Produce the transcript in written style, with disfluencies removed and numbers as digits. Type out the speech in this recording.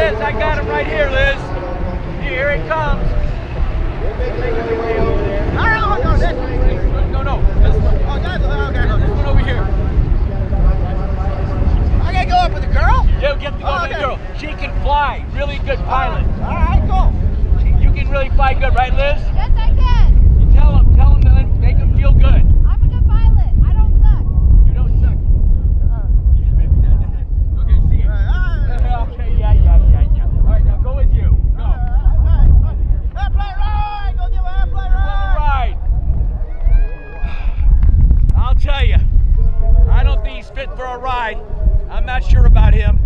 Liz, I got him right here, Liz. Here he comes. No, this one. No, this one. Oh, that's okay. No, this one over here. I gotta go up with the girl? Yeah, get to go with the girl. She can fly. Really good pilot. All right, cool. You can really fly good, right, Liz? Yes, I can. You tell them to make them feel good. I'm a good pilot. I don't suck. You don't suck. Okay, see you. Okay, yeah. All right, now go with you. Go. Airplane ride! Go give an airplane ride! I'll tell you, I don't think he's fit for a ride. I'm not sure about him.